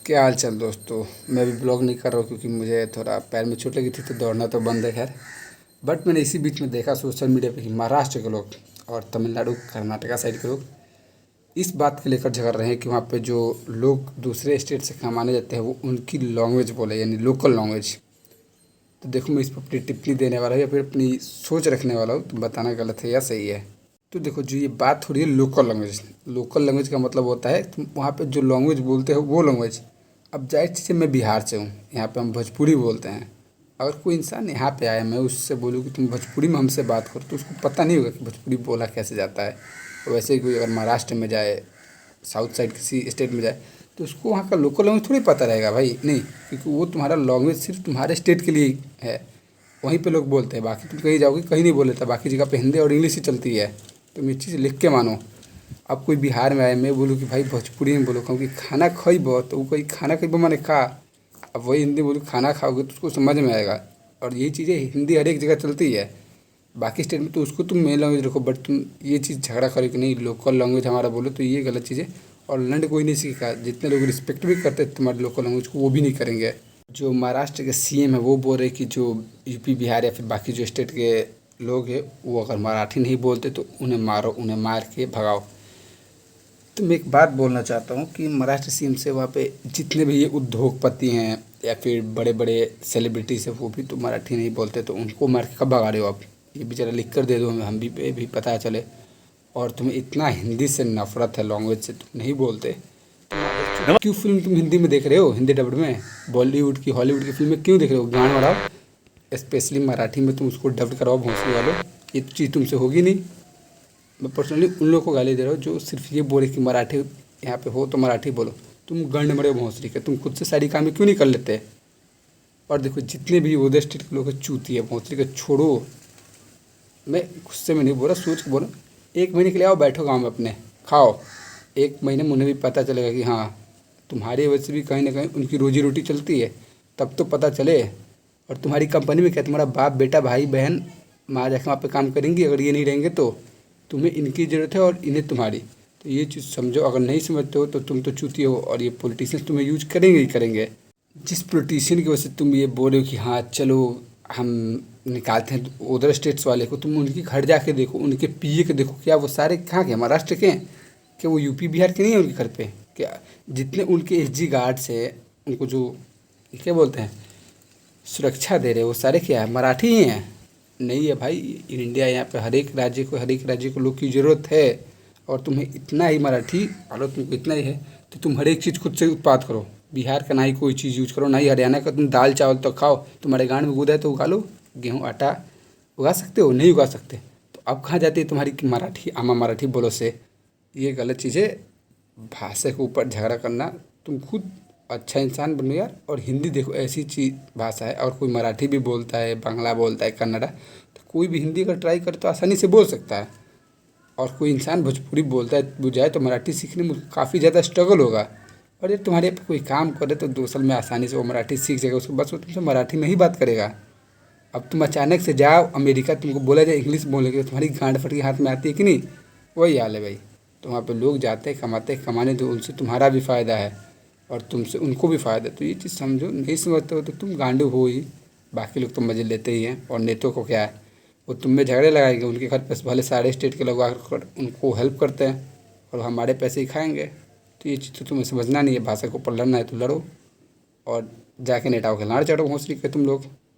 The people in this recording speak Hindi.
क्या हाल चाल दोस्तों। मैं भी ब्लॉग नहीं कर रहा हूँ क्योंकि मुझे थोड़ा पैर में चोट लगी थी तो दौड़ना तो बंद है खैर। बट मैंने इसी बीच में देखा सोशल मीडिया पे कि महाराष्ट्र के लोग और तमिलनाडु कर्नाटका साइड के लोग इस बात को लेकर झगड़ रहे हैं कि वहाँ पे जो लोग दूसरे स्टेट से कमाने जाते हैं वो उनकी लैंग्वेज बोले यानी लोकल लैंग्वेज। तो देखो मैं इस पर अपनी टिप्पणी देने वाला हूँ या फिर अपनी सोच रखने वाला हूँ, तुम बताना गलत है या सही है। तो देखो जो ये बात हो रही है लोकल लैंग्वेज का मतलब होता है तुम वहाँ पे जो लैंग्वेज बोलते हो वो लैंग्वेज। अब जाहिर चीज़ है मैं बिहार से हूँ, यहाँ पे हम भोजपुरी बोलते हैं। अगर कोई इंसान यहाँ पे आया मैं उससे बोलूँ कि तुम भोजपुरी में हमसे बात करो तो उसको पता नहीं होगा कि भोजपुरी बोला कैसे जाता है। वैसे ही कोई अगर महाराष्ट्र में जाए, साउथ साइड किसी स्टेट में जाए तो उसको वहाँ का लोकल लैंग्वेज थोड़ी पता रहेगा भाई, नहीं, क्योंकि वो तुम्हारा लैंग्वेज सिर्फ तुम्हारे स्टेट के लिए है। वहीं पे लोग बोलते हैं, बाकी तुम कहीं जाओगे कहीं नहीं बोले, तो बाकी जगह पे हिंदी और इंग्लिश ही चलती है। तुम ये चीज़ लिख के मानो। अब कोई बिहार में आए मैं बोलूँ कि भाई भोजपुरी में बोलो, कहूँ कि खाना खइबो तो वो कोई खाना खइबो माने खा। अब वही हिंदी बोलूँ खाना खाओगे तो उसको समझ में आएगा। और यही चीज़ें हिंदी हर एक जगह चलती है। बाकी स्टेट में तो उसको तुम मेन लैंग्वेज रखो, बट तुम ये चीज़ झगड़ा करो कि नहीं लोकल लैंग्वेज हमारा बोलो, तो ये गलत चीज़ है। और लैंड कोई नहीं सीखा, जितने लोग रिस्पेक्ट भी करते हैं तुम्हारे लोकल लैंग्वेज को वो भी नहीं करेंगे। जो महाराष्ट्र के सीएम है वो बोल रहे कि जो यूपी बिहार या फिर बाकी जो स्टेट के लोग हैं वो अगर मराठी नहीं बोलते तो उन्हें मारो, उन्हें मार के भगाओ। तो मैं एक बात बोलना चाहता हूँ कि महाराष्ट्र सीएम से वहाँ पे जितने भी ये उद्योगपति हैं या फिर बड़े बड़े सेलिब्रिटीज़ हैं वो भी तो मराठी नहीं बोलते, तो उनको मार के कब भगा रहे हो आप? ये भी ज़रा लिख कर दे दो हमें, हम भी पे भी पता चले। और तुम्हें इतना हिंदी से नफरत है, लैंग्वेज से तुम नहीं बोलते। क्यों फिल्म तुम हिंदी में देख रहे हो, हिंदी डब्ड में? बॉलीवुड की हॉलीवुड की फिल्में क्यों देख रहे हो? गान बढ़ाओ, स्पेशली मराठी में तुम उसको डब्ड कराओ भोंसले वालों। ये तो चीज़ तुमसे होगी नहीं। मैं पर्सनली उन लोगों को गाली दे रहा हूँ जो सिर्फ ये बोले कि मराठी यहाँ पे हो तो मराठी बोलो। तुम गंड मरे भोंसरी के, तुम खुद से सारी काम क्यों नहीं कर लेते? और देखो जितने भी उधर स्टेट के लोग हैं चूती है भोंसरी के, छोड़ो। मैं गुस्से में नहीं बोल रहा, सोच के बोल रहा। 1 महीने के लिए आओ, बैठो गाँव में अपने, खाओ। 1 महीने में उन्हें भी पता चलेगा कि हाँ तुम्हारी वजह से भी कहीं ना कहीं उनकी रोजी रोटी चलती है, तब तो पता चले। और तुम्हारी कंपनी में क्या तुम्हारा बाप बेटा भाई बहन माँ जाके वहाँ पे काम करेंगी? अगर ये नहीं रहेंगे तो तुम्हें इनकी ज़रूरत है और इन्हें तुम्हारी। तो ये चीज़ समझो, अगर नहीं समझते हो तो तुम तो चूती हो और ये पॉलिटिशियंस तुम्हें यूज करेंगे ही करेंगे। जिस पॉलिटिशियन की वजह से तुम ये बोल रहे हो कि हाँ चलो हम निकालते हैं उधर स्टेट्स वाले को, तुम उनके घर जाके देखो, उनके पीए के देखो, क्या वो सारे कहाँ के महाराष्ट्र के हैं? क्या वो यूपी बिहार के नहीं है उनके घर पे? क्या जितने उनके एसजी गार्ड्स है, उनको जो क्या बोलते हैं सुरक्षा दे रहे हैं, वो सारे क्या है मराठी ही हैं? नहीं है भाई। इंडिया यहाँ पे हर एक राज्य को लोग की ज़रूरत है। और तुम्हें इतना ही मराठी अगर तुमको इतना ही है तो तुम हर एक चीज़ खुद से उत्पाद करो। बिहार का ना ही कोई चीज़ यूज करो, ना ही हरियाणा का। तुम दाल चावल तो खाओ, तुम्हारे गांड में गुदा है तो उगा लो। गेहूँ आटा उगा सकते हो? नहीं उगा सकते। तो अब कहाँ जाती है तुम्हारी मराठी आमा मराठी बोलो से? ये गलत चीज़ है। भाषा के ऊपर झगड़ा करना, तुम खुद अच्छा इंसान बनो यार। और हिंदी देखो ऐसी चीज़ भाषा है, और कोई मराठी भी बोलता है, बांग्ला बोलता है, कन्नड़ा, तो कोई भी हिंदी अगर ट्राई करे तो आसानी से बोल सकता है। और कोई इंसान भोजपुरी बोलता है बुझाए तो मराठी सीखने में काफ़ी ज़्यादा स्ट्रगल होगा। और ये तुम्हारे पे कोई काम करे तो 2 साल में आसानी से वो मराठी सीख जाएगा, उसको बस वो तुमसे मराठी में ही बात करेगा। अब तुम अचानक से जाओ अमेरिका, तुमको बोला जाए इंग्लिश बोलेगे तो तुम्हारी गांड फट के हाथ में आती है कि नहीं? वही हाल है भाई। तो वहाँ पे लोग जाते हैं कमाते हैं, कमाने दो, उनसे तुम्हारा भी फ़ायदा है और तुमसे उनको भी फ़ायदा है। तो ये चीज़ समझो, नहीं समझते हो तो तुम गांडू हो ही। बाकी लोग तो मज़े लेते ही हैं। और नेताओं को क्या है, वो तुम में झगड़े लगाएंगे, उनके घर पे भले सारे स्टेट के लोग आकर उनको हेल्प करते हैं और हमारे पैसे ही खाएंगे। तो ये चीज़ तो तुम्हें समझना नहीं है। भाषा को ऊपर लड़ना है तो लड़ो और जाके नेताओं के लाड़ चढ़ो भोंसरी के तुम लोग।